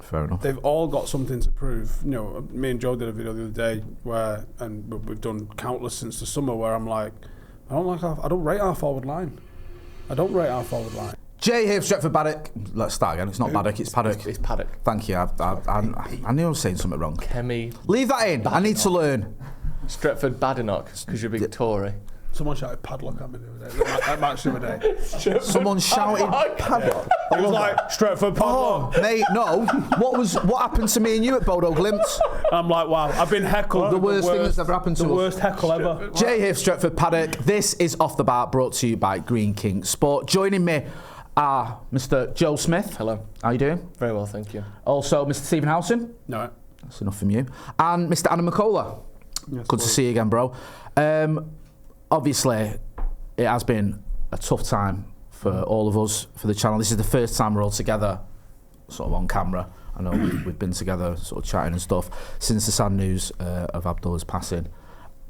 Fair enough. They've all got something to prove. You know, me and Joe did a video the other day where, and we've done countless since the summer, where I'm like, I don't rate our forward line. Jay here, Stretford, Paddock. Let's start again. It's not Paddock, it's Paddock. It's Paddock. Thank you. I knew I was saying something wrong. Kemi. Leave that in. I need to learn. Stretford Badenoch, because you're a big Tory. Someone shouted Padlock at me the other day. At match the other day. Someone shouted Paddock. It was like Stretford Padlock. Oh, mate, no. What happened to me and you at Bodo Glimt? I'm like, wow, I've been heckled. The worst thing that's ever happened to us. The worst heckle ever. Jay here, Stretford, Paddock. This is Off the Bar, brought to you by Green King Sport. Joining me are Mr. Joe Smith. Hello. How you doing? Very well, thank you. Also, Mr. Ste Howson. No. That's enough from you. And Mr. Adam McKola. Yes, Good to see you again, bro. Obviously, it has been a tough time for all of us, for the channel. This is the first time we're all together, sort of on camera. I know we've been together, sort of chatting and stuff, since the sad news of Abdullah's passing.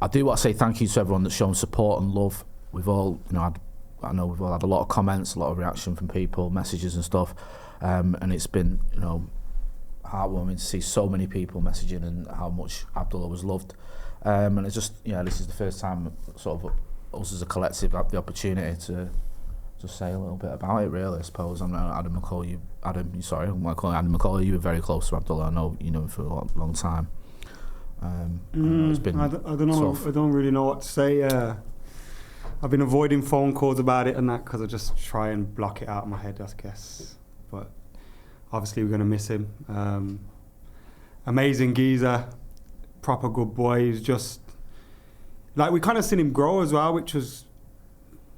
I do want to say thank you to everyone that's shown support and love. We've all, I know we've all had a lot of comments, a lot of reaction from people, messages and stuff, and it's been, heartwarming to see so many people messaging and how much Abdullah was loved. And it's just, this is the first time sort of us as a collective have the opportunity to just say a little bit about it, really, I suppose. I'm Adam McCall, I'm not calling Adam McCall, you were very close to Abdullah. I know you know him for a long time. It's been I don't know. tough. I don't really know what to say. I've been avoiding phone calls about it and that because I just try and block it out of my head, I guess. But obviously we're going to miss him. Amazing geezer, proper good boy. He's just like, we kind of seen him grow as well, which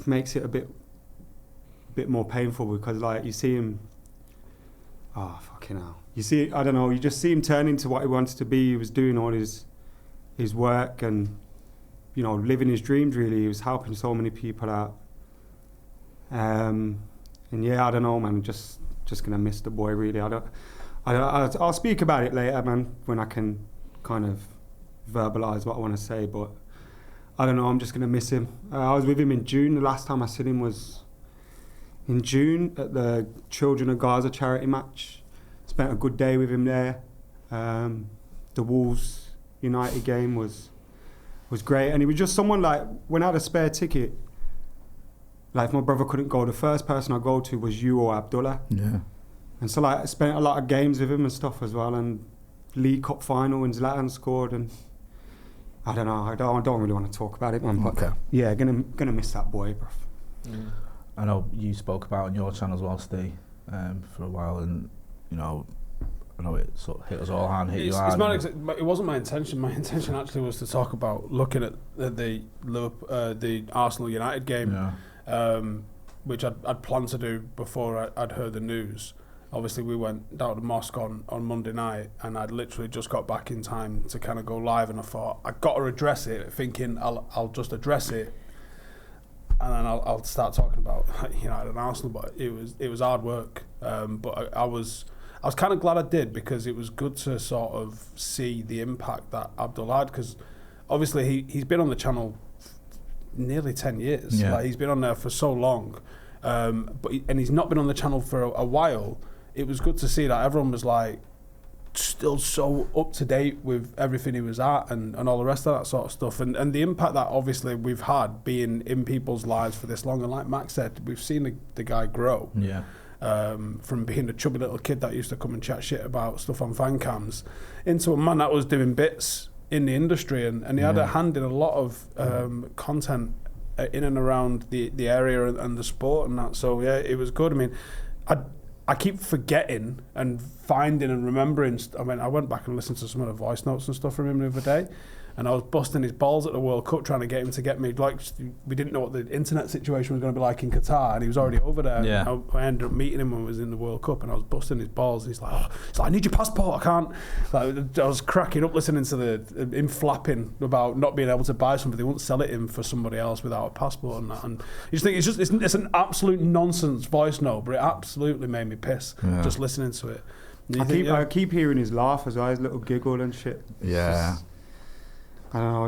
makes it a bit more painful, because like you see him, fucking hell. You see, I don't know, you just see him turn into what he wanted to be. He was doing all his work and, living his dreams, really. He was helping so many people out. And yeah, I don't know, man, just gonna miss the boy, really. I'll speak about it later, man, when I can kind of verbalise what I want to say, but I don't know, I'm just gonna miss him. I was with him in June. The last time I seen him was in June at the Children of Gaza charity match. Spent a good day with him there. The Wolves United game was great, and he was just someone, like, when I had a spare ticket, like if my brother couldn't go, the first person I go to was you or Abdullah. Yeah. And so like I spent a lot of games with him and stuff as well, and League Cup final when Zlatan scored, and I don't know, I don't really want to talk about it, man. But Okay. Yeah, gonna miss that boy, bro. I know you spoke about on your channel as well, Steve, for a while, and I know it sort of hit us all hard, hit you hard. It wasn't my intention. My intention actually was to talk about looking at the Arsenal United game, which I'd planned to do before I'd heard the news. Obviously, we went down to the mosque on Monday night, and I'd literally just got back in time to kind of go live, and I thought I got to address it, thinking I'll just address it, and then I'll start talking about United and Arsenal. But it was hard work, but I was kind of glad I did, because it was good to sort of see the impact that Abdullah had, because obviously he's been on the channel nearly 10 years. Yeah. Like, he's been on there for so long, but he's not been on the channel for a while. It was good to see that everyone was like still so up to date with everything he was at, and all the rest of that sort of stuff, and the impact that obviously we've had being in people's lives for this long. And like Max said, we've seen the guy grow. Yeah. From being a chubby little kid that used to come and chat shit about stuff on fan cams, into a man that was doing bits in the industry, and he had a hand in a lot of content in and around the area and the sport and that. So yeah, it was good. I mean, I keep forgetting and finding and remembering. I mean, I went back and listened to some of the voice notes and stuff from him the other day, and I was busting his balls at the World Cup trying to get him to get me. Like, we didn't know what the internet situation was going to be like in Qatar, and he was already over there. Yeah. I ended up meeting him when I was in the World Cup, and I was busting his balls. And he's like, I need your passport. I can't. Like, I was cracking up listening to him flapping about not being able to buy something. They won't sell it him for somebody else without a passport and that. And you just think it's an absolute nonsense voice note, but it absolutely made me piss just listening to it. I keep hearing his laugh as well, his little giggle and shit. Yeah. I don't know,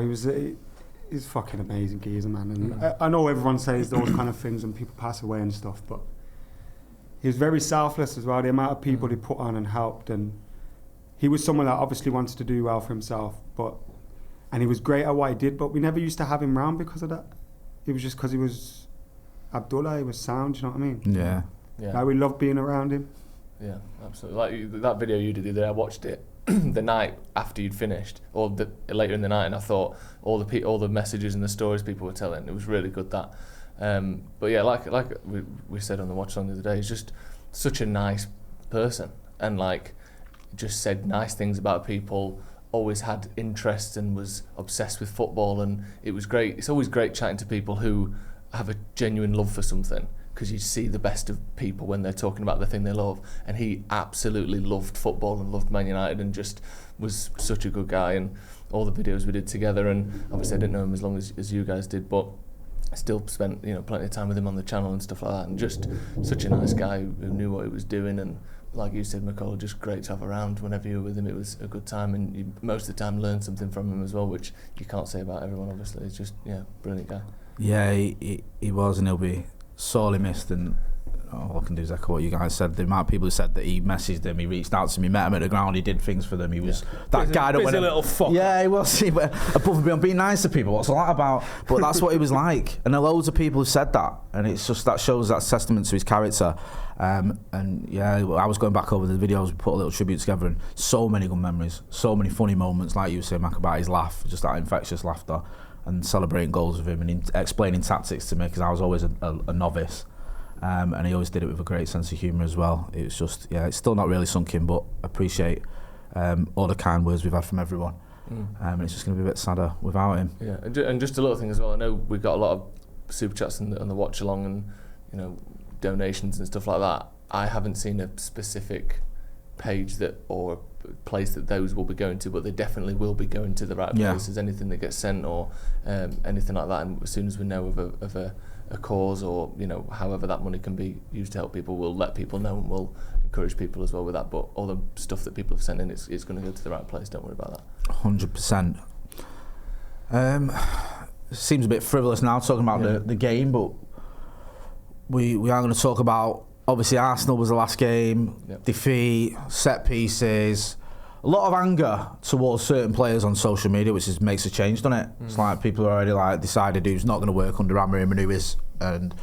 he's fucking amazing geezer, man. And I know everyone says those kind of things when people pass away and stuff, but he was very selfless as well. The amount of people he put on and helped, and he was someone that obviously wanted to do well for himself, and he was great at what he did. But we never used to have him round because of that. It was just because he was Abdullah. He was sound. You know what I mean? Yeah. Like, we loved being around him. Yeah, absolutely. Like that video you did the other day, I watched it the night after you'd finished, or later in the night, and I thought all the messages and the stories people were telling, it was really good. That, but yeah, like we said on the watch on the other day, he's just such a nice person, and like just said nice things about people. Always had interest and was obsessed with football, and it was great. It's always great chatting to people who have a genuine love for something, because you see the best of people when they're talking about the thing they love, and he absolutely loved football and loved Man United and just was such a good guy. And all the videos we did together, and obviously I didn't know him as long as you guys did, but I still spent plenty of time with him on the channel and stuff like that, and just such a nice guy who knew what he was doing. And like you said, McKola, just great to have around. Whenever you were with him, it was a good time, and you most of the time learned something from him as well, which you can't say about everyone, obviously. He's just, brilliant guy. Yeah, he was, and he'll be sorely missed. And all I can do is echo what you guys said. The amount of people who said that he messaged them, he reached out to me, met him at the ground, he did things for them. He was that guy that went a little fuck. Yeah, he was. He went above and beyond, being nice to people. What's all that about? But that's what he was like. And there are loads of people who said that, and it's just that shows that testament to his character. And yeah, I was going back over the videos, we put a little tribute together, and so many good memories, so many funny moments, like you were saying, Mac, about his laugh, just that infectious laughter, and celebrating goals with him, and explaining tactics to me, because I was always a novice. And he always did it with a great sense of humour as well. It was just, it's still not really sunk in, but appreciate all the kind words we've had from everyone. And it's just going to be a bit sadder without him. Yeah, and just a little thing as well. I know we've got a lot of super chats on the watch along, and donations and stuff like that. I haven't seen a specific page or place that those will be going to, but they definitely will be going to the right places. Anything that gets sent or anything like that, and as soon as we know of a cause, or however that money can be used to help people, we'll let people know, and we'll encourage people as well with that. But all the stuff that people have sent in, it's going to go to the right place. Don't worry about that. 100%. Seems a bit frivolous now talking about the game, but we are going to talk about, obviously Arsenal was the last game, defeat, set pieces, a lot of anger towards certain players on social media, which makes a change, doesn't it? It's like people are already decided who's not going to work under Amorim and who is, and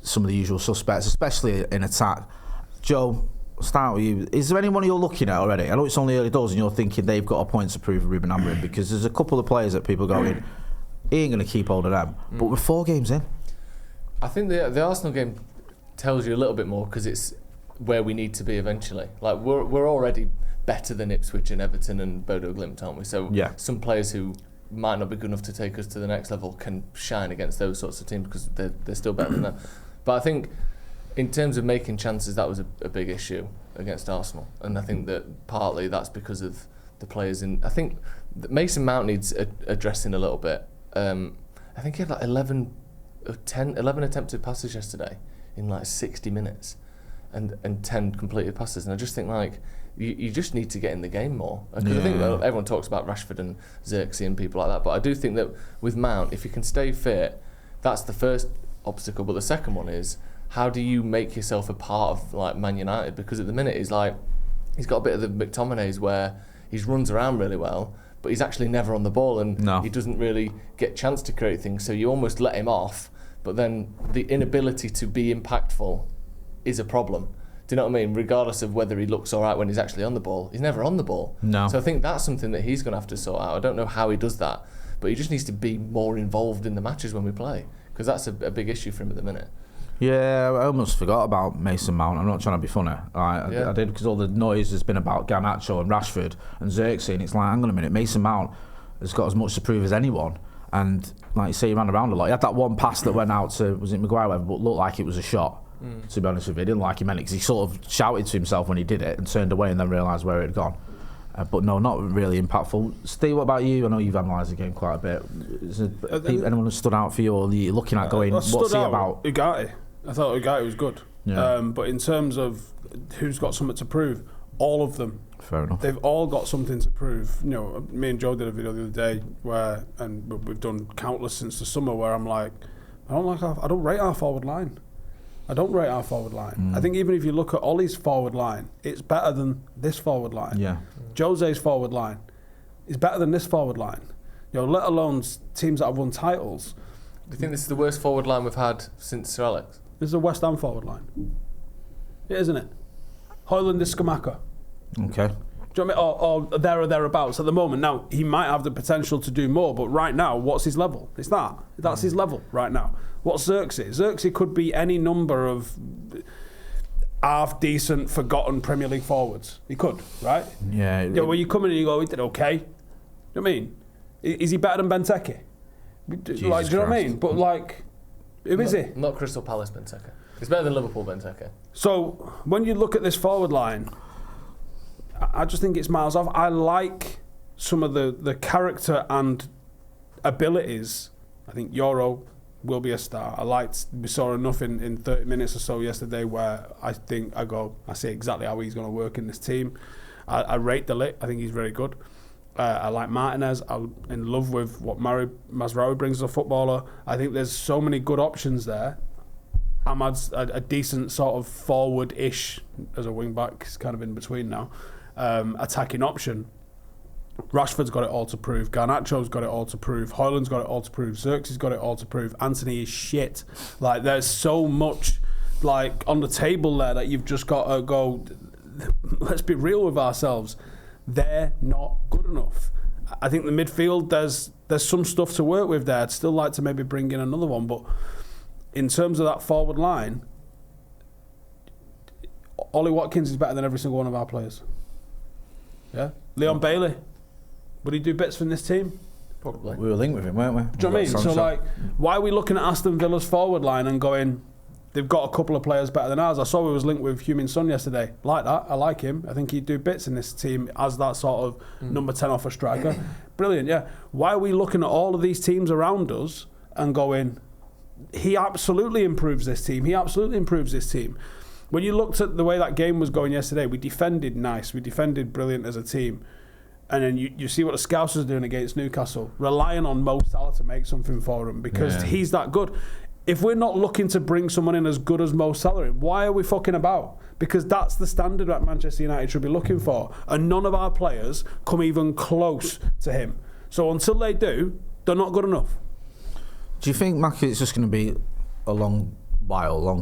some of the usual suspects, especially in attack. Joe, I'll start with you. Is there anyone you're looking at already? I know it's only early doors and you're thinking they've got a point to prove with Rúben Amorim, because there's a couple of players that people going, he ain't going to keep hold of them. But we're 4 games in. I think the Arsenal game tells you a little bit more, because it's where we need to be eventually. Like we're already better than Ipswich and Everton and Bodo Glimt, aren't we? So some players who might not be good enough to take us to the next level can shine against those sorts of teams, because they're still better than them. But I think in terms of making chances, that was a big issue against Arsenal, and I think that partly that's because of the players I think that Mason Mount needs addressing a little bit. I think he had 11 attempted passes yesterday in 60 minutes, and 10 completed passes, and I just think you just need to get in the game more, because I think everyone talks about Rashford and Xerxes and people like that, but I do think that with Mount, if you can stay fit, that's the first obstacle. But the second one is, how do you make yourself a part of Man United? Because at the minute he's got a bit of the McTominay's where he runs around really well, but he's actually never on the ball, and he doesn't really get chance to create things, so you almost let him off, but then the inability to be impactful is a problem. Do you know what I mean? Regardless of whether he looks all right when he's actually on the ball, he's never on the ball. No. So I think that's something that he's going to have to sort out. I don't know how he does that, but he just needs to be more involved in the matches when we play, because that's a big issue for him at the minute. Yeah, I almost forgot about Mason Mount. I'm not trying to be funny. I did, because all the noise has been about Garnacho and Rashford and Xerxes, and it's like, hang on a minute, Mason Mount has got as much to prove as anyone. And like you say, he ran around a lot. He had that one pass that went out to, was it Maguire, but looked like it was a shot. To be honest with you, I didn't like he meant it, because he sort of shouted to himself when he did it and turned away and then realised where it had gone. But no, not really impactful. Steve, what about you? I know you've analysed the game quite a bit. Is there anyone who stood out for you, or you're looking at going, what's he about? Ugarte. I thought Ugarte was good. But in terms of who's got something to prove, all of them. Fair enough. They've all got something to prove. Me and Joe did a video the other day where, and we've done countless since the summer, where I'm like, I don't rate our forward line. I don't rate our forward line. I think even if you look at Ollie's forward line, it's better than this forward line. Yeah. Jose's forward line is better than this forward line. Let alone teams that have won titles. Do you think this is the worst forward line we've had since Sir Alex? This is a West Ham forward line. It isn't it? Hoyland is Skamaka. Okay. Do you know what I mean? Or there or thereabouts at the moment. Now, he might have the potential to do more, but right now, what's his level? It's that. That's his level right now. What's Xerxes? Xerxes could be any number of half-decent, forgotten Premier League forwards. He could, right? Yeah. Where you come in and you go, he did okay. You know what I mean? Is he better than Benteke? Do you know what I mean? But who is he? Not Crystal Palace Benteke. It's better than Liverpool Benteke. So, when you look at this forward line, I just think it's miles off. I like some of the character and abilities. I think Euro will be a star. We saw enough in 30 minutes or so yesterday where I see exactly how he's going to work in this team. I rate De Ligt. I think he's very good. I like Martinez. I'm in love with what Mazraoui brings as a footballer. I think there's so many good options there. Ahmad's a decent sort of forward-ish, as a wing-back, he's kind of in between now, attacking option. Rashford's got it all to prove. Garnacho's got it all to prove. Hoyland's got it all to prove. Xerxes got it all to prove. Anthony is shit. There's so much on the table there that you've just got to go, let's be real with ourselves. They're not good enough. I think the midfield, there's some stuff to work with there. I'd still like to maybe bring in another one, but in terms of that forward line, Ollie Watkins is better than every single one of our players. Yeah? Leon Bailey, would he do bits from this team? Probably. We were linked with him, weren't we? Do you know what I mean? So, why are we looking at Aston Villa's forward line and going, they've got a couple of players better than ours? I saw we was linked with Heung-min Son yesterday. Like that, I like him. I think he'd do bits in this team as that sort of number 10 off a striker. Brilliant, yeah. Why are we looking at all of these teams around us and going, he absolutely improves this team. He absolutely improves this team. When you looked at the way that game was going yesterday, we defended nice. We defended brilliant as a team. And then you see what the Scousers are doing against Newcastle, relying on Mo Salah to make something for them because he's that good. If we're not looking to bring someone in as good as Mo Salah in, why are we fucking about? Because that's the standard that Manchester United should be looking for. And none of our players come even close to him. So until they do, they're not good enough. Do you think, Mac, it's just going to be a long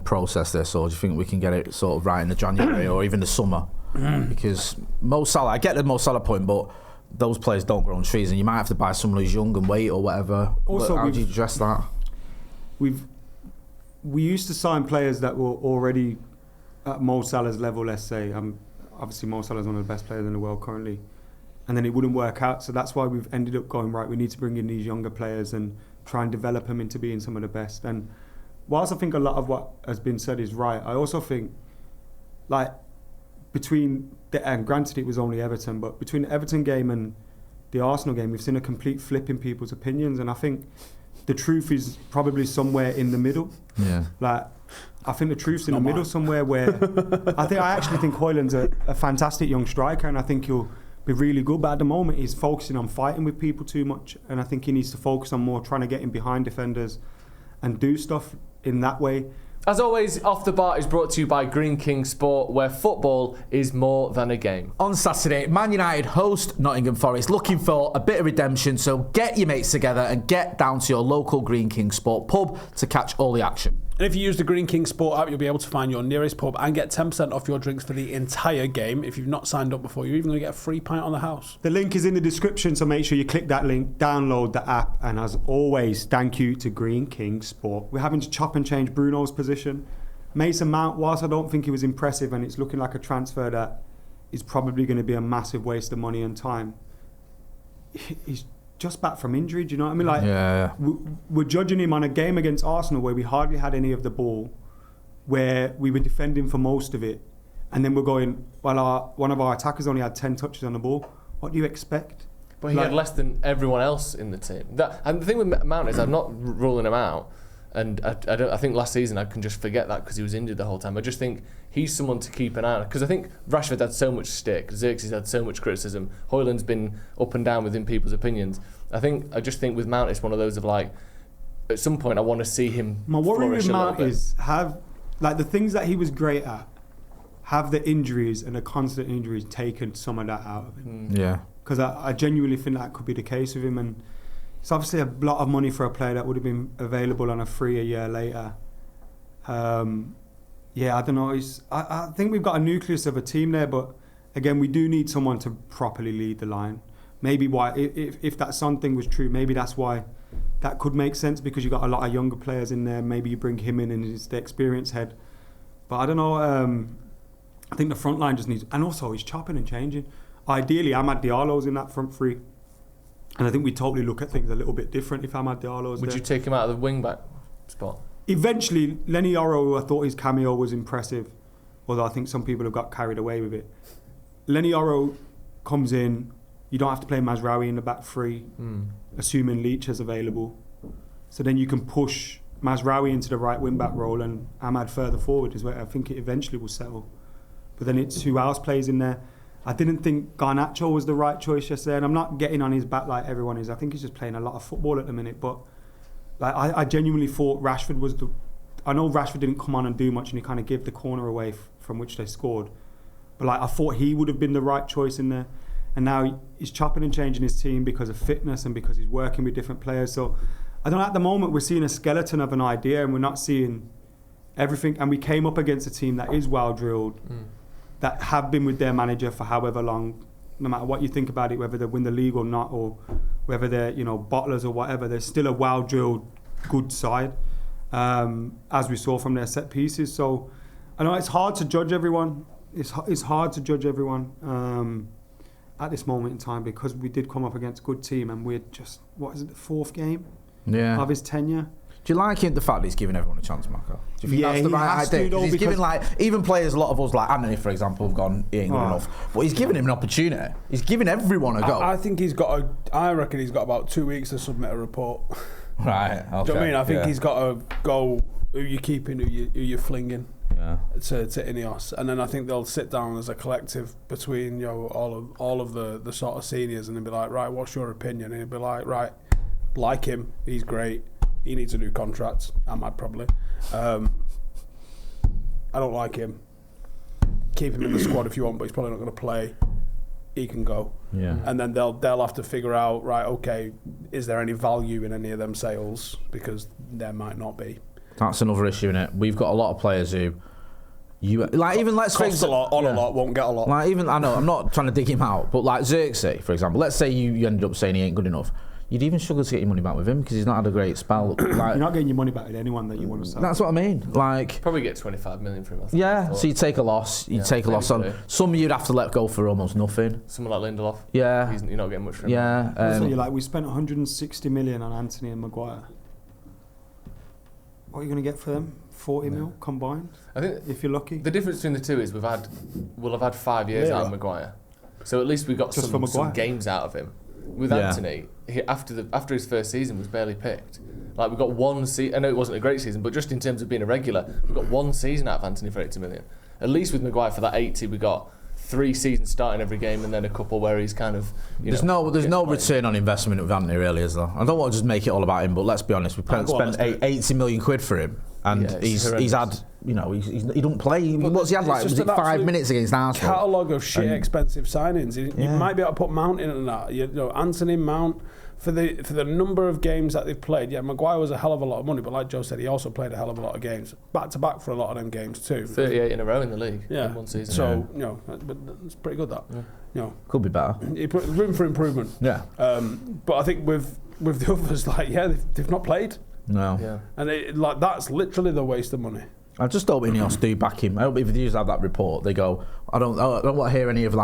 process this, or do you think we can get it sort of right in the January or even the summer? Because Mo Salah, I get the Mo Salah point, but those players don't grow on trees, and you might have to buy someone who's young and wait or whatever. Also, how do you address that? We used to sign players that were already at Mo Salah's level, let's say. Obviously, Mo Salah is one of the best players in the world currently, and then it wouldn't work out. So that's why we've ended up going, right, we need to bring in these younger players and try and develop them into being some of the best. And whilst I think a lot of what has been said is right, I also think, and granted it was only Everton, but between the Everton game and the Arsenal game, we've seen a complete flip in people's opinions, and I think the truth is probably somewhere in the middle. Yeah. I think the truth's in the middle somewhere where I actually think Hoyland's a fantastic young striker, and I think he'll be really good, but at the moment he's focusing on fighting with people too much, and I think he needs to focus on more trying to get in behind defenders and do stuff in that way. As always, Off the Bar is brought to you by Green King Sport, where football is more than a game. On Saturday, Man United host Nottingham Forest, looking for a bit of redemption, so get your mates together and get down to your local Green King Sport pub to catch all the action. And if you use the Green King Sport app, you'll be able to find your nearest pub and get 10% off your drinks for the entire game. If you've not signed up before, you're even going to get a free pint on the house. The link is in the description, so make sure you click that link, download the app, and as always, thank you to Green King Sport. We're having to chop and change Bruno's position. Mason Mount, whilst I don't think he was impressive and it's looking like a transfer that is probably going to be a massive waste of money and time, he's just back from injury, do you know what I mean? We're judging him on a game against Arsenal where we hardly had any of the ball, where we were defending for most of it, and then we're going, well, one of our attackers only had 10 touches on the ball. What do you expect? But he had less than everyone else in the team. And the thing with Mount is I'm not ruling him out. And I think last season I can just forget that because he was injured the whole time. I just think he's someone to keep an eye on, because I think Rashford had so much stick, Xerxes had so much criticism, Hoyland's been up and down within people's opinions. I just think with Mount it's one of those of at some point I want to see him. My worry with Mount is like the things that he was great at, have the injuries and the constant injuries taken some of that out of him. Yeah. Because I genuinely think that could be the case with him, and it's obviously a lot of money for a player that would have been available on a free a year later. Yeah, I don't know. I think we've got a nucleus of a team there, but again, we do need someone to properly lead the line. Maybe why, if that Son thing was true, maybe that's why that could make sense, because you've got a lot of younger players in there. Maybe you bring him in and he's the experienced head. But I don't know. I think the front line just needs, and also he's chopping and changing. Ideally, Amad Diallo's in that front three, and I think we totally look at things a little bit different if Amad Diallo's Would there. you take him out of the wing back spot? Eventually, Lenny Yoro, I thought his cameo was impressive, although I think some people have got carried away with it. Lenny Yoro comes in, you don't have to play Mazraoui in the back three, assuming Leach is available. So then you can push Mazraoui into the right wing back role and Amad further forward is where I think it eventually will settle. But then it's who else plays in there. I didn't think Garnacho was the right choice yesterday, and I'm not getting on his back like everyone is. I think he's just playing a lot of football at the minute, but like I genuinely thought Rashford was the... I know Rashford didn't come on and do much and he kind of gave the corner away from which they scored. But like I thought he would have been the right choice in there. And now he's chopping and changing his team because of fitness and because he's working with different players. So I don't know, at the moment we're seeing a skeleton of an idea and we're not seeing everything. And we came up against a team that is well drilled, that have been with their manager for however long, no matter what you think about it, whether they win the league or not, or whether they're, you know, bottlers or whatever, they're still a well drilled, good side, as we saw from their set pieces. So I know it's hard to judge everyone. It's hard to judge everyone at this moment in time, because we did come up against a good team and we're just, what is it, the fourth game of his tenure? Do you like the fact that he's giving everyone a chance, Marco? Do you think that's the right idea? To, he's giving, like, even players, a lot of us, like Anthony, for example, have gone, he ain't good enough. But he's giving him an opportunity. He's giving everyone a go. I think I reckon he's got about 2 weeks to submit a report. Right, okay. Do you know what I mean? I think he's got to go, who you keeping, who you flinging to Ineos. And then I think they'll sit down as a collective between, you know, all of the sort of seniors, and they'll be like, right, what's your opinion? And he'll be like him, he's great. He needs a new contract. I might probably. I don't like him. Keep him in the squad if you want, but he's probably not going to play. He can go. Yeah. And then they'll have to figure out, right, okay, is there any value in any of them sales? Because there might not be. That's another issue, innit? We've got a lot of players who let's cost a lot, a lot, won't get a lot. Like even, I know, I'm not trying to dig him out, but like Xerxes, for example, let's say you ended up saying he ain't good enough. You'd even struggle to get your money back with him because he's not had a great spell. Like, you're not getting your money back with anyone that you want to sell. That's what I mean. Like, probably get 25 million from him. Yeah, so you take a loss. You take a loss on some. You'd have to let go for almost nothing. Someone like Lindelof. Yeah, you're not getting much from him. Yeah, so you're like, we spent 160 million on Anthony and Maguire. What are you going to get for them? 40 mil combined. I think if you're lucky. The difference between the two is we'll have had 5 years out of Maguire, so at least we got some games out of him. With Anthony, after his first season was barely picked. Like we got one season. I know it wasn't a great season, but just in terms of being a regular, we got one season out of Anthony for 80 million. At least with Maguire for that 80, we got 3 seasons starting every game, and then a couple where he's kind of. There's no return on investment with Anthony, really, is there? I don't want to just make it all about him, but let's be honest, we spent 80 million quid for him, and he's had, he don't play. What's he had, like? Was it 5 minutes against Arsenal? Catalogue of shit expensive signings. You might be able to put Mount in and that. Anthony, Mount. For the number of games that they've played, Maguire was a hell of a lot of money, but like Joe said, he also played a hell of a lot of games, back to back for a lot of them games too. 38 in a row in the league in one season. So but it's pretty good that. Could be better. Room for improvement. Yeah. But I think with the others, they've not played. No. Yeah. And that's literally the waste of money. I just hope Ineos do back him. I hope if they have that report, they go, I don't want to hear any of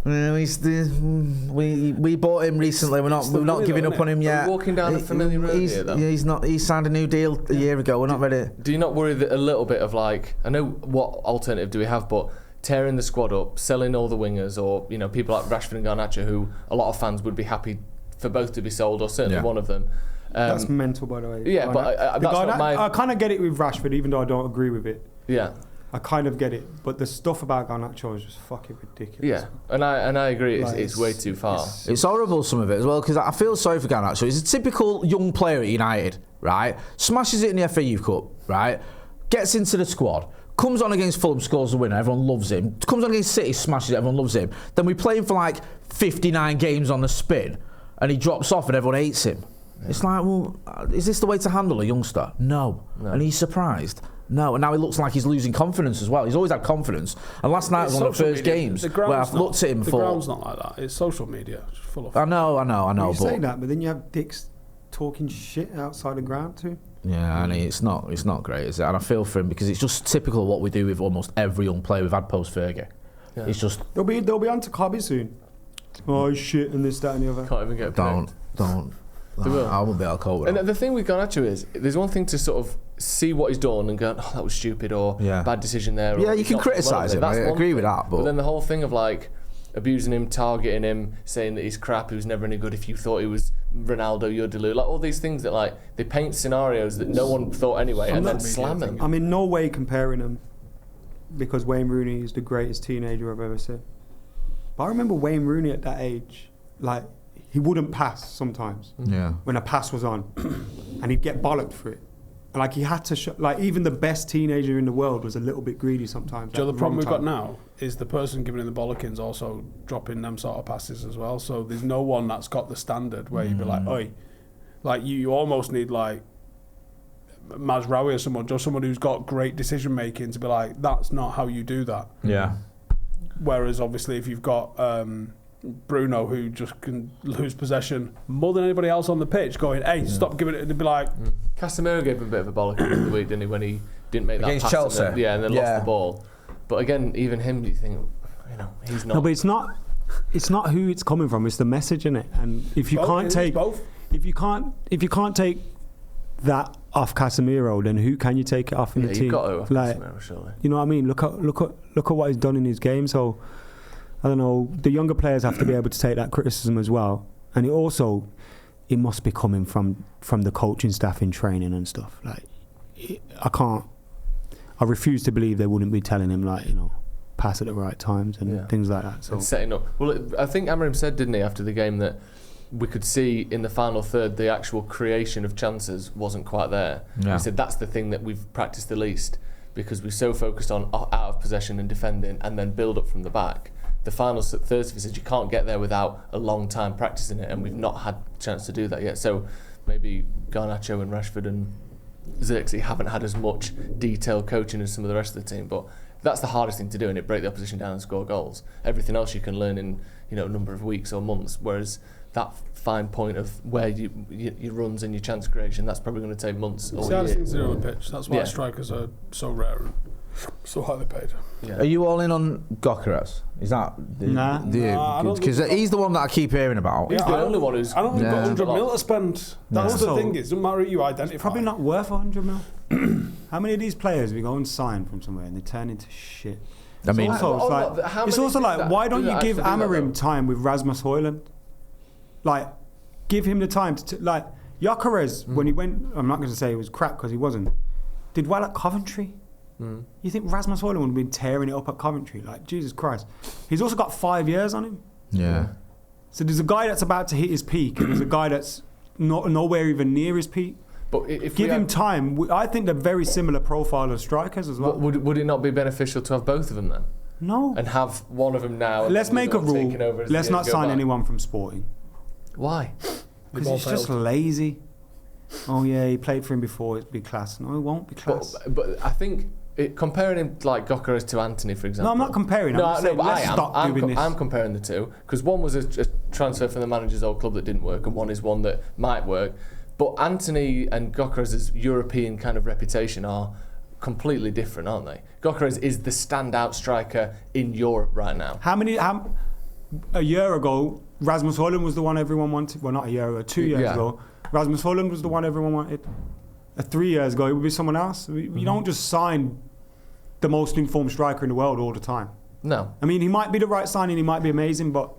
we bought him recently. We're not giving up on him yet. Walking down a familiar road here, though. He's not. He signed a new deal a year ago. We're not ready. Do you not worry that a little bit of I know what alternative do we have, but tearing the squad up, selling all the wingers, or people like Rashford and Garnacho, who a lot of fans would be happy for both to be sold, or certainly one of them. That's mental, by the way. Yeah, but that's not I kind of get it with Rashford, even though I don't agree with it. Yeah. I kind of get it, but the stuff about Garnacho is just fucking ridiculous. Yeah, and I agree. It's way too far. It's horrible, some of it as well, because I feel sorry for Garnacho. He's a typical young player at United, right? Smashes it in the FA Youth Cup, right? gets into the squad, comes on against Fulham, scores the winner, everyone loves him. Comes on against City, smashes it, everyone loves him. Then we play him for like 59 games on the spin, and he drops off and everyone hates him. Yeah. It's like, well, is this the way to handle a youngster? No. And he's surprised. No, and now he looks like he's losing confidence as well. He's always had confidence. And last night was one of the first games where I've looked at him the ground's not like that. It's social media. It's full of... I know. You say that, but then you have dicks talking shit outside the ground too. Yeah, and it's not great, is it? And I feel for him because it's just typical of what we do with almost every young player we've had post-Fergie. Yeah. It's just... They'll be on to Cobby soon. Oh, shit, and this, that and the other. Can't even get Don't. I won't be able to cope with that. And the thing with Garnacho is, there's one thing to sort of see what he's done and go, oh, that was stupid, or bad decision there. Yeah, you can criticise him. I agree with that. But then the whole thing of like abusing him, targeting him, saying that he's crap, he was never any good. If you thought he was Ronaldo, you're deluded. Like all these things that like they paint scenarios that no one thought anyway, and then slam him. I'm in no way comparing him because Wayne Rooney is the greatest teenager I've ever seen. But I remember Wayne Rooney at that age, like. He wouldn't pass sometimes. Yeah. When a pass was on, and he'd get bollocked for it. Like he had to, like even the best teenager in the world was a little bit greedy sometimes. Joe, the problem we've got now is the person giving him the bollockings also dropping them sort of passes as well. So there's no one that's got the standard where you'd be like, oi, like you almost need like Mazraoui or someone, just someone who's got great decision making to be like, that's not how you do that. Yeah. Whereas obviously if you've got Bruno, who just can lose possession more than anybody else on the pitch, going, hey, stop giving it, they'd be like... Casemiro gave him a bit of a bollock in the week, didn't he, when he didn't make that against pass Chelsea. And then lost the ball. But again, even him, you think, he's not... No, but it's not who it's coming from, it's the message in it. And if you can't take... If you can't take that off Casemiro, then who can you take it off in the team? You've got to off Casemiro, surely. You know what I mean? Look at what he's done in his game, so... I don't know, the younger players have to be able to take that criticism as well. And it must be coming from the coaching staff in training and stuff. Like, I refuse to believe they wouldn't be telling him, like, pass at the right times and things like that. So and setting up. Well, I think Amorim said, didn't he, after the game, that we could see in the final third the actual creation of chances wasn't quite there. Yeah. He said that's the thing that we've practiced the least because we're so focused on out of possession and defending and then build up from the back. The final third, he said, you can't get there without a long time practicing it, and we've not had a chance to do that yet. So maybe Garnacho and Rashford and Xerxes haven't had as much detailed coaching as some of the rest of the team, but that's the hardest thing to do, and it break the opposition down and score goals. Everything else you can learn in a number of weeks or months, whereas that fine point of where your runs and your chance creation, that's probably going to take months or years. It's the hardest thing to do on the pitch. That's why strikers are so rare and so highly paid. Yeah. Are you all in on Gyökeres? Is that because he's the one that I keep hearing about. He's the only one who's... I don't think he's got 100 mil to spend. That's the thing, it doesn't matter who you identify. It's probably not worth 100 mil. How many of these players we go and sign from somewhere and they turn into shit? I mean, it's also like why don't you give Amorim time with Rasmus Højlund? Like, give him the time to like Gyökeres when he went. I'm not going to say it was crap because he wasn't. Did well at Coventry. You think Rasmus Højlund would have been tearing it up at Coventry? Like, Jesus Christ. He's also got 5 years on him. Yeah. So there's a guy that's about to hit his peak, and there's a guy that's nowhere even near his peak. But if give him time. I think they're very similar profile of strikers as well. Would it not be beneficial to have both of them then? No. And have one of them now. Let's make a rule. Let's not sign anyone from Sporting. Why? Because he's just lazy. Oh yeah, he played for him before. It'd be class. No, it won't be class. But I think comparing him like Gyökeres to Anthony, for example. No, I'm not comparing. I'm comparing the two because one was a transfer from the manager's old club that didn't work, and one is one that might work. But Anthony and Gyökeres' European kind of reputation are completely different, aren't they? Gyökeres is the standout striker in Europe right now. A year ago, Rasmus Højlund was the one everyone wanted. Well, not a year ago, 2 years ago. Rasmus Højlund was the one everyone wanted. 3 years ago, it would be someone else. You don't just sign the most informed striker in the world all the time. No. I mean, he might be the right signing, he might be amazing, but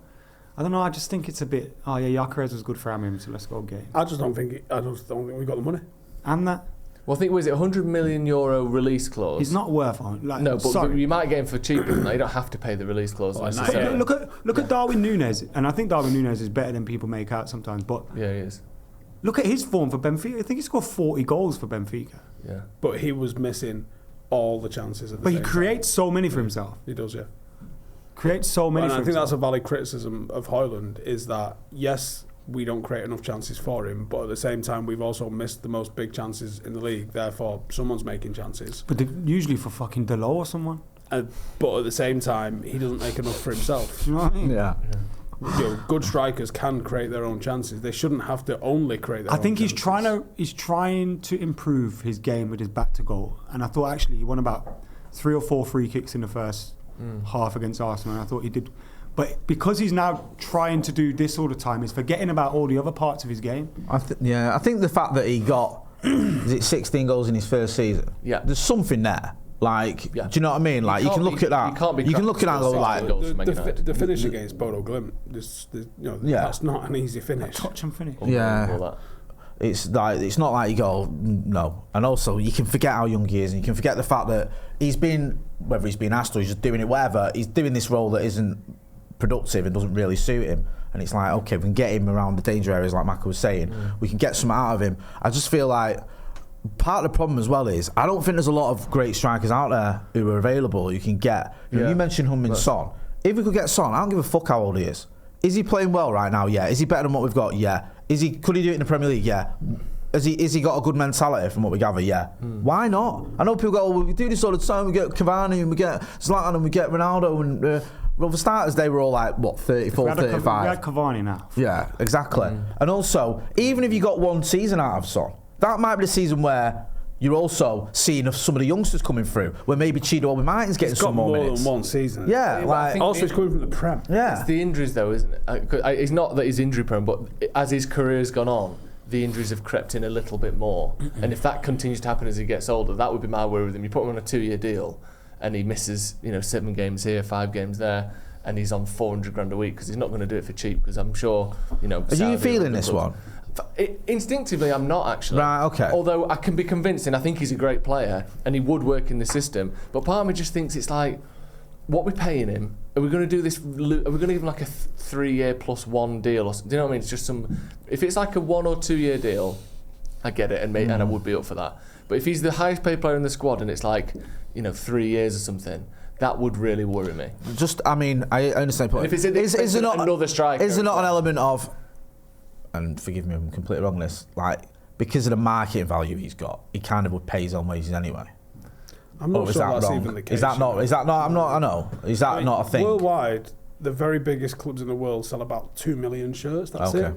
I don't know, I just think it's a bit, Gyökeres was good for Amorim, so let's go get him. I don't think we've got the money. And that. Well, I think, was it €100 million release clause? He's not worth it. But you might get him for cheaper than that. You don't have to pay the release clause. Look at Darwin Núñez, and I think Darwin Núñez is better than people make out sometimes, but... Yeah, he is. Look at his form for Benfica. I think he scored 40 goals for Benfica. Yeah. But he was missing all the chances at the But same he creates so many for himself. He does, yeah. Creates so many And for I think himself. that's a valid criticism of Højlund, is that, yes, we don't create enough chances for him, but at the same time, we've also missed the most big chances in the league. Therefore, someone's making chances. But usually for fucking Delo or someone. But at the same time, he doesn't make enough for himself. You know what I mean? Yeah. You know, good strikers can create their own chances. They shouldn't have to only create their own I think chances. he's trying to improve his game with his back to goal. And I thought actually he won about 3 or 4 free kicks in the first half against Arsenal. And I thought he did. But because he's now trying to do this all the time, he's forgetting about all the other parts of his game. I think the fact that he got 16 goals in his first season. Yeah. There's something there. Like, do you know what I mean? Like, you can look at that. You can look at that and go like, the finish against Bodo Glimt. That's not an easy finish. Touch and finish. Yeah. It's like, it's not like you go no. And also, you can forget how young he is, and you can forget the fact that whether he's been asked or he's just doing it, whatever. He's doing this role that isn't productive and doesn't really suit him. And it's like, okay, we can get him around the danger areas, like Maka was saying. We can get something out of him. I just feel like part of the problem as well is I don't think there's a lot of great strikers out there who are available you can get. You mentioned Heung-min Son. If we could get Son, I don't give a fuck how old he is. Is he playing well right now? Yeah. Is he better than what we've got? Yeah. Could he do it in the Premier League? Yeah. Has he got a good mentality from what we gather? Yeah. Why not? I know people go, well, we do this all the time. We get Cavani and we get Zlatan and we get Ronaldo and well, for starters, they were all like, what, 34, 35? We had Cavani now. Yeah, exactly. And also, even if you got one season out of Son, that might be the season where you're also seeing some of the youngsters coming through, where maybe Chido Obi-Martin's getting some more minutes. He's got more than one season. Yeah, like, also he's coming from the Prem. Yeah. It's the injuries though, isn't it? It's not that he's injury prone, but as his career's gone on, the injuries have crept in a little bit more. And if that continues to happen as he gets older, that would be my worry with him. You put him on a 2-year deal and he misses 7 games here, 5 games there, and he's on 400 grand a week because he's not going to do it for cheap, because I'm sure, Are you feeling this one? Instinctively, I'm not actually. Right, okay. Although I can be convinced, and I think he's a great player, and he would work in the system. But part of me just thinks it's like, what we're paying him, are we going to do this? Are we going to give him like a 3-year plus 1 deal? Or something? Do you know what I mean? It's just some. If it's like a 1 or 2 year deal, I get it, and I would be up for that. But if he's the highest paid player in the squad, and it's like 3 years or something, that would really worry me. I understand. If it's another striker, is there not an element of? And forgive me if I'm completely wrong on this, like, because of the market value he's got, he kind of would pay his own wages anyway. I'm not sure that's even the case. Is that not, I know. Is that not a thing? Worldwide, the very biggest clubs in the world sell about 2 million shirts, that's it.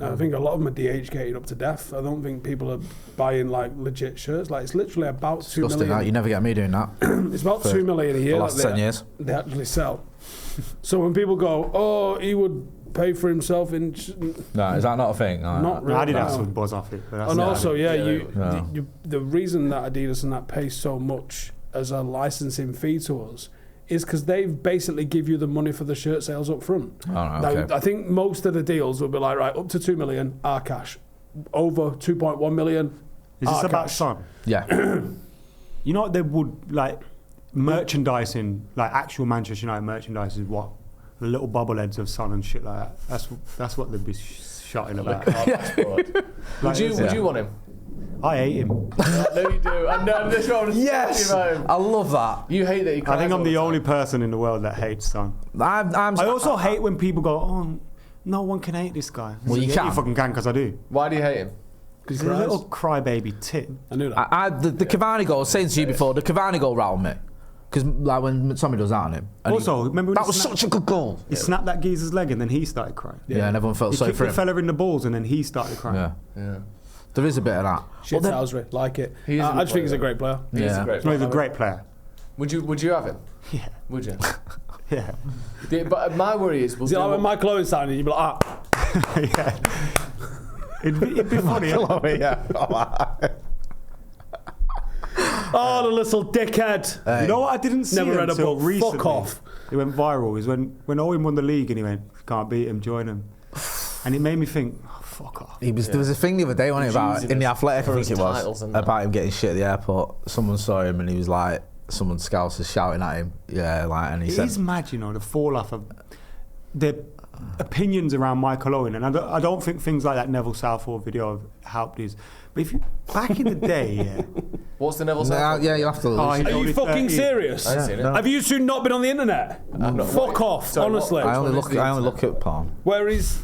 I think a lot of them are DH-gated up to death. I don't think people are buying like legit shirts. Like, it's literally about 2 million. That. You never get me doing that. It's about 2 million a year. The last 10 years. They actually sell. So when people go, oh, he would pay for himself in... No, is that not a thing? Not really. Adidas would buzz off it. And also, the reason that Adidas and that pay so much as a licensing fee to us is because they basically give you the money for the shirt sales up front. I think most of the deals will be like, right, up to 2 million, our cash. Over 2.1 million, Is this about Son? Yeah. You know what they would, like, merchandising, like actual Manchester United merchandise is what? The little bobbleheads of Son and shit like that. That's what they'd be shouting about. Would you want him? I hate him. No, you do. I know this one. Yes, I love that. You hate that he cries. I think I'm the only person in the world that hates Son. I also hate when people go, oh, no one can hate this guy. Well, you can. You fucking can, because I do. Why do you hate him? Because he's a little crybaby tit. I knew that. The Cavani goal, I was saying to you before, the Cavani goal rattled me. Because like when somebody does that on him. Also, remember when that was such a good goal. He snapped that geezer's leg and then he started crying. Yeah, and everyone felt sorry for him. He kicked the fella in the balls and then he started crying. Yeah. There is a bit of that. Shithousery, like it. I just think he's a great player. He's a great player. He's a great player. Would you have him? Yeah. Would you? Yeah. But my worry is... Like when Michael Owen signed it, you'd be like, yeah. It'd be funny. Oh, the little dickhead. You know what I didn't see Never read a book. Recently. Fuck off. It went viral. It was when Owen won the league and he went, can't beat him, join him. And it made me think, oh, fuck off. There was a thing the other day, wasn't it, about in the Athletic, I think it was, about him getting shit at the airport. Someone saw him and he was like, someone Scouse was shouting at him. Yeah, like, and he said... It is mad, the fall off of the opinions around Michael Owen. And I don't think things like that Neville Southall video have helped his... But if you, back in the day, What's the Neville Southall? Yeah, you'll have to. Are you fucking serious? I haven't seen it. Have you two not been on the internet? Fuck off, Sorry, honestly. I only look at porn. Where he's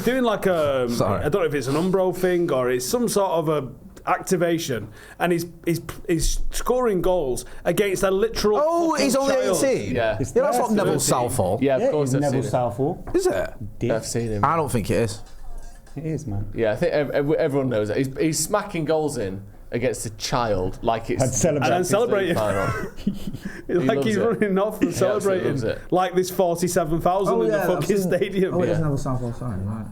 doing like a I don't know if it's an Umbro thing or it's some sort of a activation, and he's scoring goals against a literal. Oh, he's only child. 18. Yeah. That's not Neville Southall. Yeah, of course. it's I've Neville seen Southall. Is it? I've seen him. I don't think it is. It is, man. Yeah, I think everyone knows it. He's smacking goals in against a child like it's And celebrating. Like he's running off and celebrating like this 47,000 in the fucking stadium. Oh, it is Neville Southall, sorry, right.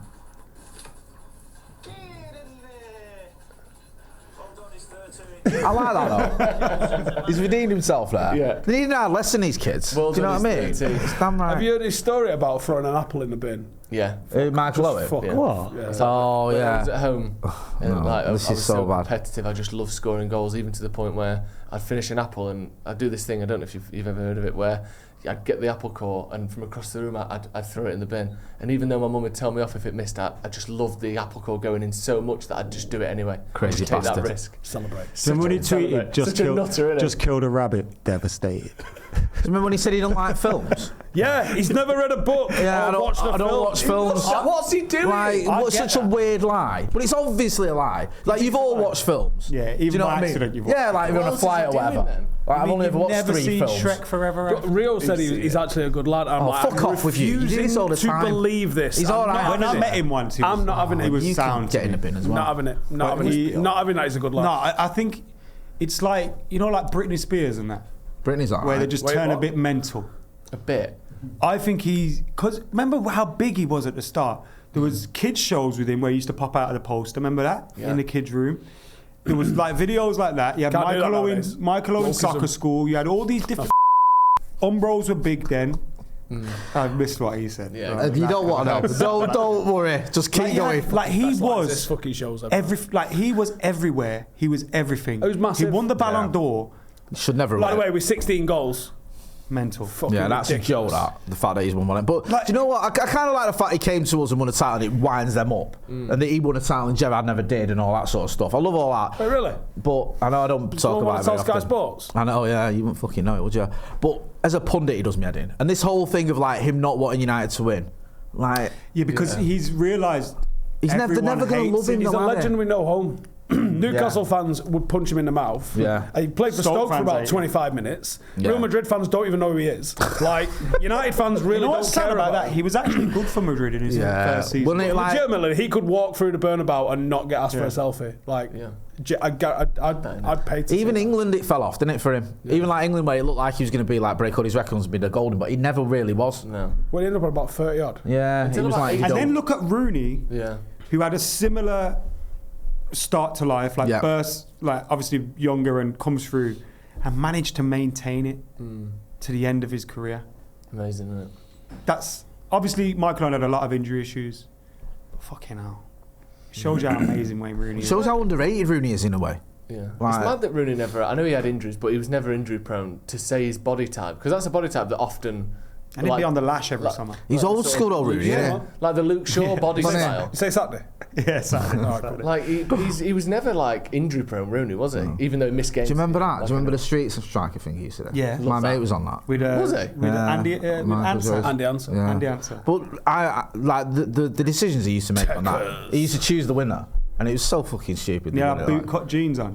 I like that though. He's redeemed himself there. Yeah. They need a lesson, these kids. Well do you know what I mean? done, he's 13. It's damn right. Have you heard his story about throwing an apple in the bin? Yeah. Michael Owen? Fuck Yeah. off. What? Yeah. Oh, When I yeah. was at home, and no, like, I this was is so bad. competitive. I just love scoring goals, even to the point where I'd finish an apple and I'd do this thing. I don't know if you've ever heard of it, where I'd get the apple core and from across the room I'd throw it in the bin. And even though my mum would tell me off if it missed out, I just loved the apple core going in so much that I'd just do it anyway. Crazy just take bastard. that risk. Celebrate. Somebody tweeted, just killed a rabbit, devastated. Do you remember when he said he don't like films? Yeah, he's never read a book. Yeah, I don't watch films. What's he doing? Like, what's such a weird lie? But it's obviously a lie. Like, you've all watched films. Yeah, Do you even know by what I mean? accident you've watched. Yeah, like if you're on a flight or whatever. Like, I've only ever watched 3 films. Shrek Forever. But Rio said he's actually a good lad. I'm like, fuck off with you. You do this all the time. to believe this. He's all right. When I met him once, I'm not having it. He was You sound. can get in the bin as well. Not having it. Not having that. He's a good lad. No, I think it's like, you know, like Britney Spears and that, Britney's alright. where they just turn a bit mental. A bit. I think because remember how big he was at the start? There was kids shows with him where he used to pop out of the poster. Remember that? Yeah. In the kids' room. There was like videos like that. You had Can't do that nowadays. Michael Owen Soccer School. You had all these different Umbros were big then. I missed what he said. Yeah. Right. You don't want to know. Don't worry. Just keep going. Like he This was fucking shows everywhere. he was everywhere. He was everything. He was massive. He won the Ballon d'Or. Should never By the win. way, with 16 goals. Mental. Fucking Yeah, that's ridiculous. a joke, the fact that he's won one. But Like- do you know what? I kind of like the fact he came to us and won a title and it winds them up. And that he won a title and Gerrard never did and all that sort of stuff. I love all that. Wait, really? But I know I don't talk about it very Sky often. Sports? I know, yeah, you wouldn't fucking know it, would you? But as a pundit, he does me head in. And this whole thing of like him not wanting United to win, like Yeah, because he's realised they're never going to love him. He's a though, are they? legend with no home. Newcastle fans would punch him in the mouth. Yeah. He played for Stoke for fans about hate 25 minutes. Yeah. Real Madrid fans don't even know who he is. Like, United fans really You know don't what's sad care about that? him. He was actually good for Madrid in his first season. Wasn't it like Legitimately, he could walk through the Burnabout and not get asked for a selfie. Like, Yeah. I'd pay to even see England, it fell off, didn't it, for him? Even like England, where it looked like he was going to be like break all his records and be the golden, but he never really was. No. that. Well, he ended up at about 30 odd. Yeah, he Until was about like, 80. And then look at Rooney, Yeah. who had a similar start to life, like Yeah. burst, like obviously younger and comes through, and managed to maintain it to the end of his career. Amazing, isn't it? That's obviously Michael Owen had a lot of injury issues, but fucking hell, it shows you how amazing Wayne Rooney is. shows how underrated Rooney is in a way. Yeah. Right. It's mad that Rooney never... I know he had injuries, but he was never injury prone to say his body type, because that's a body type that often... And he'd be on the lash every summer. He's old school though, Rooney, Yeah. yeah. Like the Luke Shaw body style. You say Saturday? Yes, Like he was never like injury prone, Rooney, was he? Even though he missed games. Do you remember that? Do you remember the Streets of Striker thing he used to do? Yeah. My Love mate that. was on that. with Was he? with Andy with Michael Answer. Joyce. Andy Answer. Yeah. Andy Answer. But I like the decisions he used to make on that. He used to choose the winner, and it was so fucking stupid. Yeah, wasn't it? boot cut jeans on,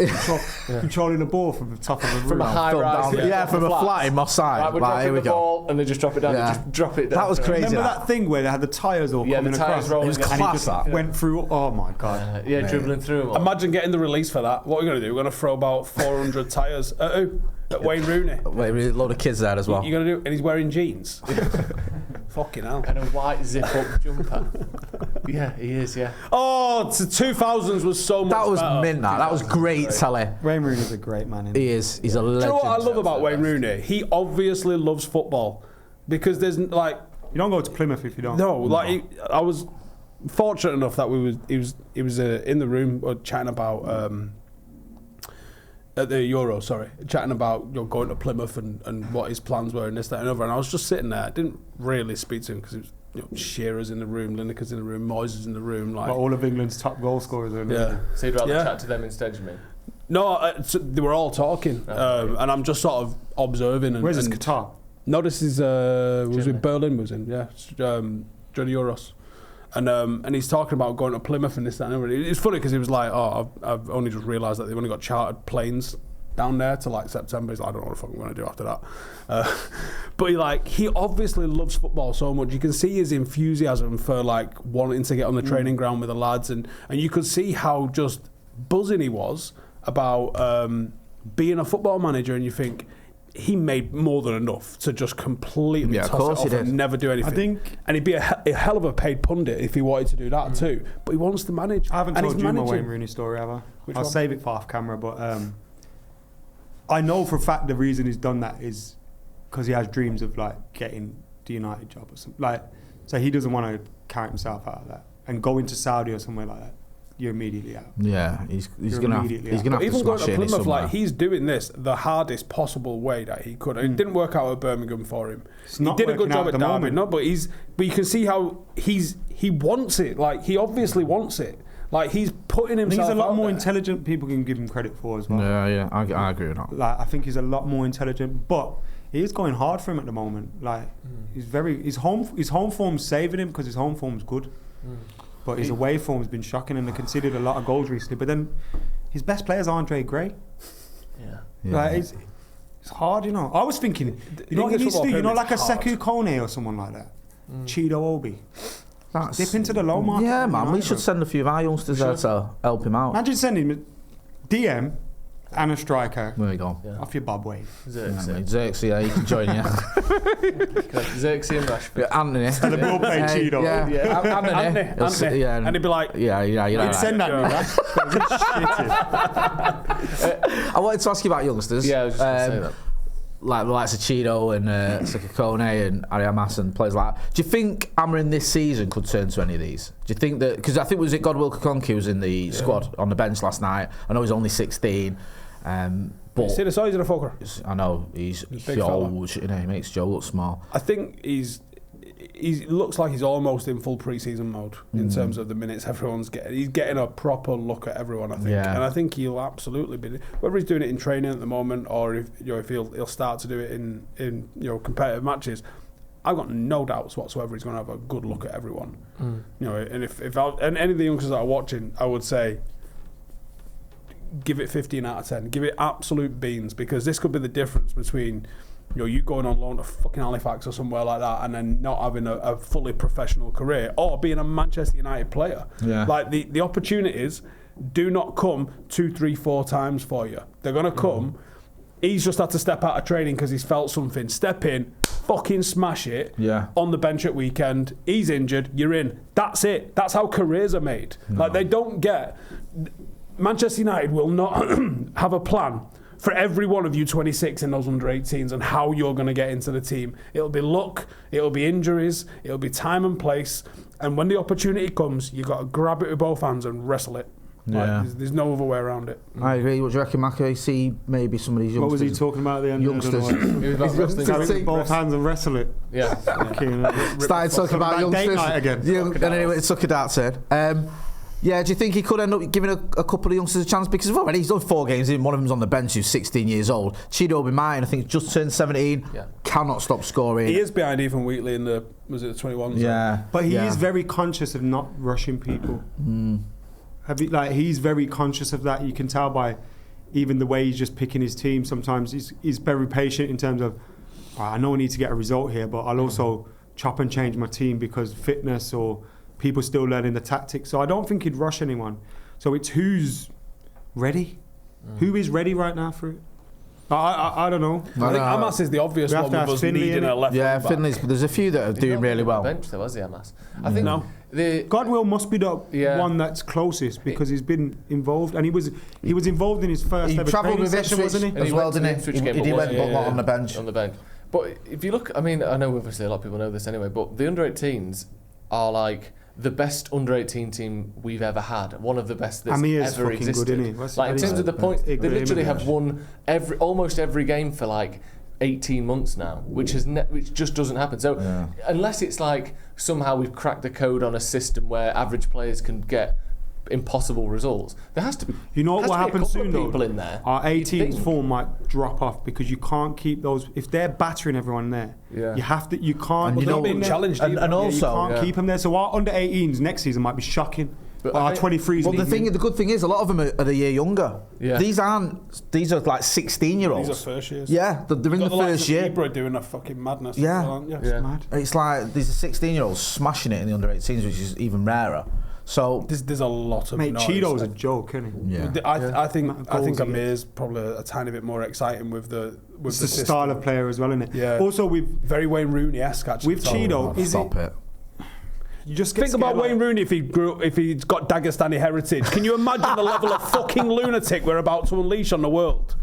controlling the ball from the top of the roof. From a high Film rise. down. Yeah, from a flat in Moss Side. Right, we're Like, dropping here we the go. ball and they just drop it down. Yeah. Just drop it down. That was crazy. Remember that. that thing where they had the tyres all Yeah, coming the tyres across? rolling. It was And And class, he just that. went through. Oh my god! Yeah, dribbling through them all. Imagine getting the release for that. What are we going to do? We're going to throw about 400 tyres at who? At Wayne Rooney. Wait, really, a load of kids there as well. You're going to do, and he's wearing jeans. Fucking hell. And a white zip-up jumper. Yeah, he is, yeah. Oh, the 2000s was so much That was better. mint. That was great, telly. Wayne Rooney's a great man. Isn't He is. He's a Do you legend. know what I love about Wayne Rooney? He obviously loves football because there's like You don't go to Plymouth if you don't. no, like I was fortunate enough that he was in the room chatting about at the Euro, chatting about going to Plymouth and what his plans were and this, that and other. And I was just sitting there. I didn't really speak to him because it was Shearer's in the room, Lineker's in the room, Moyes is in the room. Like But all of England's top goal scorers are in there. yeah. So you'd rather Yeah. chat to them instead, you mean? No, they were all talking, and I'm just sort of observing. Where's this Qatar? No, this is was in Berlin. Was in during the Euros, and he's talking about going to Plymouth and this, that, and everything. It's funny because he was like, "Oh, I've only just realised that they've only got chartered planes down there to like September." He's like, "I don't know what the fuck I'm going to do after that." But he obviously loves football so much. You can see his enthusiasm for like wanting to get on the training ground with the lads, and you could see how just buzzing he was about being a football manager. And you think, he made more than enough to just completely toss it off and never do anything. And he'd be a hell of a paid pundit if he wanted to do that too. But he wants to manage. I haven't told you my Wayne Rooney story, have I? I'll save it for off camera. But I know for a fact the reason he's done that is because he has dreams of like getting the United job or something. So he doesn't want to count himself out of that and go into Saudi or somewhere like that. You're immediately out. Yeah, he's gonna have to even going smash to it. Plymouth, he's doing this the hardest possible way that he could. It didn't work out at Birmingham for him. He did a good job at Derby, but you can see how he wants it. Like, he obviously wants it. Like, he's putting himself. He's a lot more intelligent. People can give him credit for as well. Yeah, I agree with that. Like, I think he's a lot more intelligent, but he is going hard for him at the moment. Like, his home form's saving him because his home form's good. But his away form's been shocking, and they conceded a lot of goals recently. But then his best player's Andre Gray. Yeah. Like, it's hard, you know. I was thinking, you know what he needs to do? You know, like a Sekou Kone or someone like that. Chido Obi. Dip into the low market. Yeah, man. We should send a few of our youngsters there to help him out. Imagine sending him DM and a striker. There you go. Off your bob wave. Xerxes, yeah, he can join you. Xerxes and Rashford. Yeah, Anthony. And the ball playing Chido. Anthony. And he'd be like, he'd send that me. I wanted to ask you about youngsters. Yeah, I was just going to say that. Like the likes of Chido and Sekou Kone and Ari Hamas and players like that. Do you think Amorim this season could turn to any of these? Do you think that, because I think was it Godwill Kakonki was in the squad on the bench last night. I know he's only 16. But see the size of the fucker? I know he's huge. You know, he makes Joe look small. I think he looks like he's almost in full pre-season mode in terms of the minutes everyone's getting. He's getting a proper look at everyone, I think, and I think he'll absolutely be. Whether he's doing it in training at the moment or if he'll start to do it in competitive matches, I've got no doubts whatsoever he's going to have a good look at everyone. You know, and if any of the youngsters that are watching, I would say, give it 15 out of 10. Give it absolute beans, because this could be the difference between you going on loan to fucking Halifax or somewhere like that and then not having a fully professional career, or being a Manchester United player. Like, the opportunities do not come 2, 3, 4 times for you. They're going to come. He's just had to step out of training because he's felt something. Step in, fucking smash it. On the bench at weekend. He's injured, you're in. That's it. That's how careers are made. Like, they don't get... Manchester United will not have a plan for every one of you 26 in those under 18s and how you're going to get into the team. It'll be luck, it'll be injuries, it'll be time and place, and when the opportunity comes, you've got to grab it with both hands and wrestle it. There's no other way around it. I agree. What do you reckon, Mackie? See maybe some of these youngsters. What was he talking about at the end? Youngsters. He was about wrestling. Take both hands and wrestle it. Yeah. Started talking about youngsters. Date night again. And anyway, it took a dark turn. Yeah, do you think he could end up giving a couple of youngsters a chance? Because he's done 4 games in, one of them's on the bench who's 16 years old. Chido Obi Martin, I think, just turned 17, cannot stop scoring. He is behind Ethan Wheatley in the 21s? Yeah. But he is very conscious of not rushing people. He's very conscious of that. You can tell by even the way he's just picking his team. Sometimes he's very patient in terms of, I know I need to get a result here, but I'll also chop and change my team because fitness or... people still learning the tactics, so I don't think he'd rush anyone. So it's who's ready, who is ready right now for it. I don't know. I think Hamas is the obvious one with us needing a left. Yeah, Finley's, but there's a few that are doing really well. Bench though, has he, Hamas? I think Godwill must be the one that's closest because he's been involved, and he was involved in his first ever training session, wasn't he? As well, didn't he? He went on the bench. On the bench. But if you look, I mean, I know obviously a lot of people know this anyway, but the under 18s are like the best under 18 team we've ever had. One of the best that's ever existed. Good, isn't he? Like in terms of the point, they literally have won almost every game for like 18 months now, which just doesn't happen. So unless it's like somehow we've cracked the code on a system where average players can get impossible results. There has to be. You know what will happen soon though? People in there. Our 18's form might drop off because you can't keep those. If they're battering everyone there, you have to. You can't. And you know, being challenged, and also you can't keep them there. So our under 18s next season might be shocking. But our 23s. Well, the good thing is, a lot of them are a year younger. Yeah. These are like 16-year-olds. These are first years. Yeah, they're in the first year. Ibra doing a fucking madness. Yeah. It's mad. It's like these are 16-year-olds smashing it in the under 18s, which is even rarer. So there's a lot of noise. Cheeto's a joke, isn't he? Yeah. I think Amir's probably a tiny bit more exciting with the style of player as well, isn't it? Yeah. Also, we've very Wayne Rooney-esque actually. With Cheeto, stop it. You just think about Wayne Rooney if he's got Dagestani heritage. Can you imagine the level of fucking lunatic we're about to unleash on the world?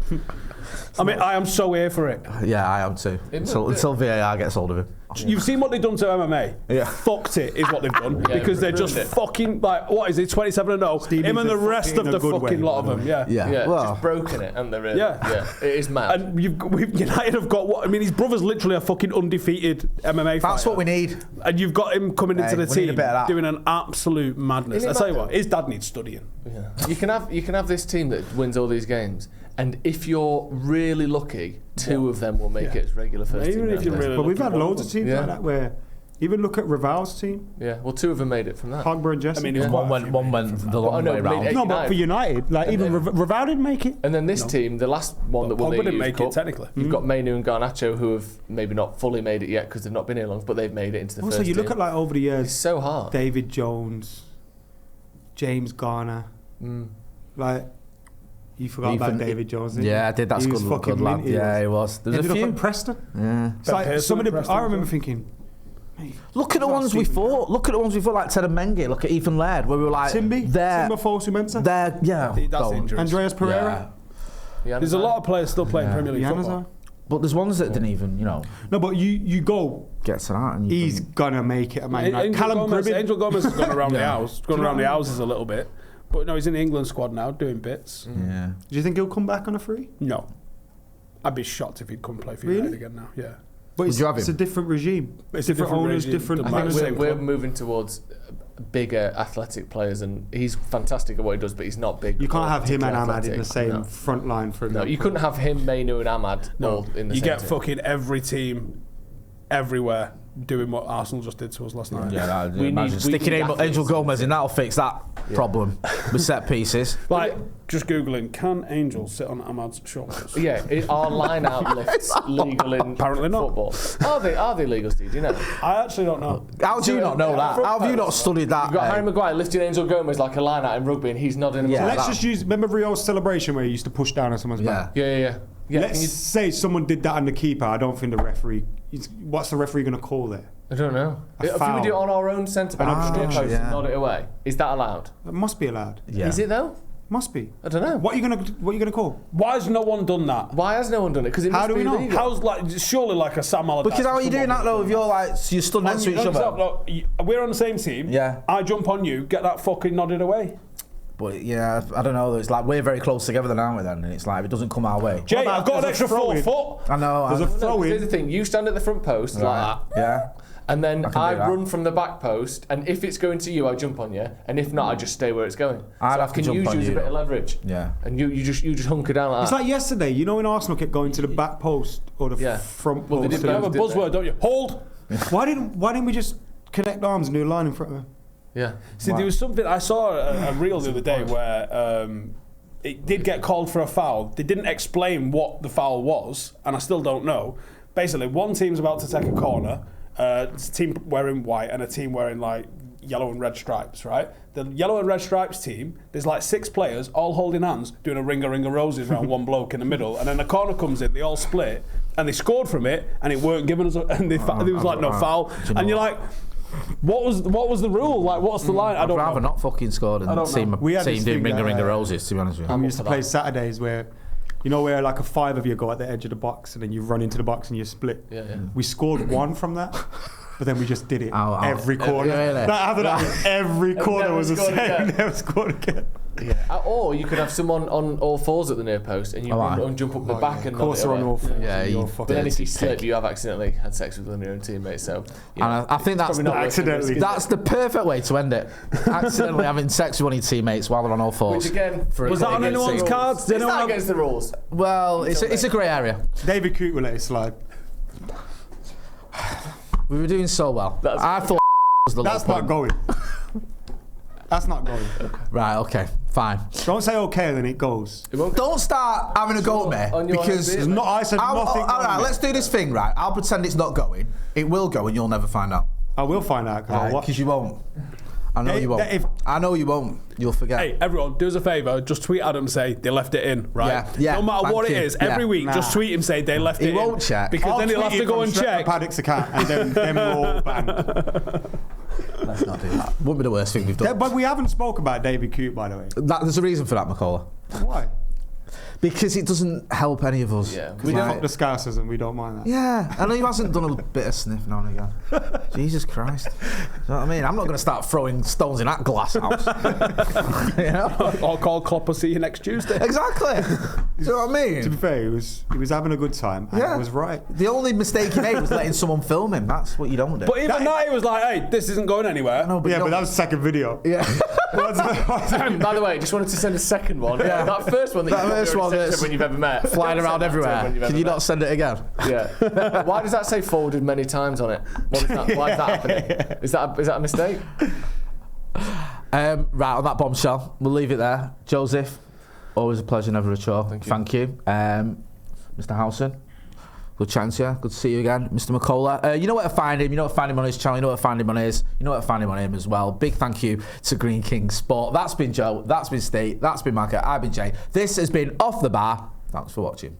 I mean, I am so here for it. Yeah, I am too. Until VAR gets hold of him. You've seen what they've done to MMA. Yeah. Fucked it is what they've done because they're just fucking like, what is it, 27-0? Him and the rest of the fucking lot of them. Yeah. Well, just broken it, and they're really. Yeah. It is mad. And United have got what? I mean, his brother's literally a fucking undefeated MMA fighter. That's what we need. And you've got him coming into the team doing an absolute madness. I tell you what, his dad needs studying. Yeah. You can have this team that wins all these games. And if you're really lucky, two of them will make it as regular first team. But we've had loads of teams like that where, even look at Raval's team. Yeah, well, two of them made it from that. Pogba and Jesse. I mean, one went the long way round. No, but for United, like even Raval didn't make it. And then this team, the last one that won the didn't make it technically. You've got Mainu and Garnacho who have maybe not fully made it yet because they've not been here long, but they've made it into the first team. Also, you look at like over the years. It's so hard. David Jones, James Garner, like. You forgot about David Jones. Yeah, I did. That's good lad. Yeah, he was. There's a few. Preston. Yeah. It's like some of the. I remember thinking. Look at the ones we fought. Look at the ones we fought, like Ted and Mengi. Look at Ethan Laird, where we were like, Timber Fosu Mensah. That's injuries. Andreas Pereira. Yeah. There's a lot of players still playing Premier League football. But there's ones that didn't even, No, but you go. Gets it out. And he's gonna make it. Angel Gomez has gone around the house. Gone around the houses a little bit. But no, he's in the England squad now, doing bits. Yeah. Do you think he'll come back on a free? No. I'd be shocked if he'd come play for United again now. Yeah. But it's a different regime. It's different owners, different. I think we're moving towards bigger athletic players, and he's fantastic at what he does, but he's not big. You can't have him and Ahmad in the same front line for. No, you couldn't have him, Mainu, and Ahmad all in the same. You get fucking every team, everywhere. Doing what Arsenal just did to us last night. Yeah, imagine sticking Angel Gomez in, that'll fix that problem with set pieces. Like, just Googling, can Angel sit on Ahmad's shoulders? Yeah, are line-out lifts legal in Apparently not. football? Are they legal, Steve? Do you know? I actually don't know. How do you not know that? How have you not studied that? You've got Harry Maguire lifting Angel Gomez like a line-out in rugby, and he's nodding. So let's just use, remember Rio's celebration where he used to push down on someone's back? Yeah. Let's say someone did that on the keeper. I don't think the referee. What's the referee going to call there? I don't know. If we do it on our own centre back, and nod it away, is that allowed? It must be allowed. Yeah. Is it though? Must be. I don't know. What are you gonna call? Why has no one done that? Why has no one done it? Because how do we know? Illegal. How's like surely like a Sam Allardyce? Because how are you doing that though? If you're like you're stood next to each other. We're on the same team. Yeah. I jump on you, get that fucking nodded away. But yeah, I don't know. It's like we're very close together then, aren't we? Then and it's like if it doesn't come our way. Jay, I've got an extra 4 foot. I know. There's a throw in. Here's the thing: you stand at the front post like that. Yeah. And then I run from the back post, and if it's going to you, I jump on you, and if not, I just stay where it's going. I'd have to jump on you. Use a bit of leverage. Yeah. And you just hunker down like that. It's like yesterday, in Arsenal kept going to the back post or the front post. They have a buzzword, don't you? Hold. Why didn't we just connect arms and do a line in front of him? Yeah. See, there was something I saw a reel the other day where it did get called for a foul. They didn't explain what the foul was, and I still don't know. Basically, one team's about to take a corner. It's a team wearing white and a team wearing like yellow and red stripes, right? The yellow and red stripes team, there's like 6 players all holding hands doing a ring of roses around one bloke in the middle, and then the corner comes in, they all split, and they scored from it, and it weren't given us, and there was like no foul, and you're like, what was the rule? Like, what's the line? I don't know. I'd rather not fucking scored and see him doing ring of roses, to be honest with you. We used to play Saturdays where where like a 5 of you go at the edge of the box and then you run into the box and you split. Yeah. We scored 1 from that. but then we just did it every corner. Every corner was the same. Never scored again. Yeah. Or you could have someone on all fours at the near post and you run and jump up the back and knock it away. On all fours. Yeah, but then if you slip, you have accidentally had sex with one of your own teammates. So, and I think that's that's the perfect way to end it. Accidentally having sex with one of your teammates while they're on all fours. Which again, was that on anyone's cards? It's not against the rules. Well, it's a grey area. David Coote will let it slide. We were doing so well. I thought was the That's not going. That's not going. Right, okay, fine. Don't say okay, then it goes. Don't start having a go at me because I said nothing. All right, let's do this thing, right? I'll pretend it's not going. It will go and you'll never find out. I will find out because you won't. I know you won't. I know you won't. You'll forget. Hey, everyone, do us a favour. Just tweet Adam, say they left it in, right? Yeah. No matter what it is, every week, just tweet him, say they left it in. He won't check. Because then he'll have to go and check. Paddock's account, and then we'll all bang. Let's not do that. Wouldn't be the worst thing we've done. But we haven't spoke about David Coote, by the way. There's a reason for that, McKola. Why? Because it doesn't help any of us. Yeah, we fuck the Scousers and we don't mind that. Yeah, I know he hasn't done a bit of sniff now and again. Jesus Christ. You know what I mean? I'm not going to start throwing stones in that glass house. You know? Or call Klopp or see you next Tuesday. Exactly. Do you know what I mean? To be fair, he was having a good time and it was right. The only mistake he made was letting someone film him. That's what you don't do. But even that, he was like, hey, this isn't going anywhere. No, but that was the second video. Yeah. By the way, just wanted to send a second one. Yeah. That first one when you've ever met. Flying around everywhere. Can you not send it again? Yeah. Why does that say forwarded many times on it? Why is that happening? Is that a mistake? Right, on that bombshell, we'll leave it there. Joseph, always a pleasure, never a chore. Thank you. Mr. Howson, good chance, yeah. Good to see you again. Mr. McKola, you know where to find him. You know where to find him on his channel. You know where to find him on his. You know where to find him on him as well. Big thank you to Green King Sport. That's been Joe. That's been Steve. That's been Marco. I've been Jay. This has been Off the Bar. Thanks for watching.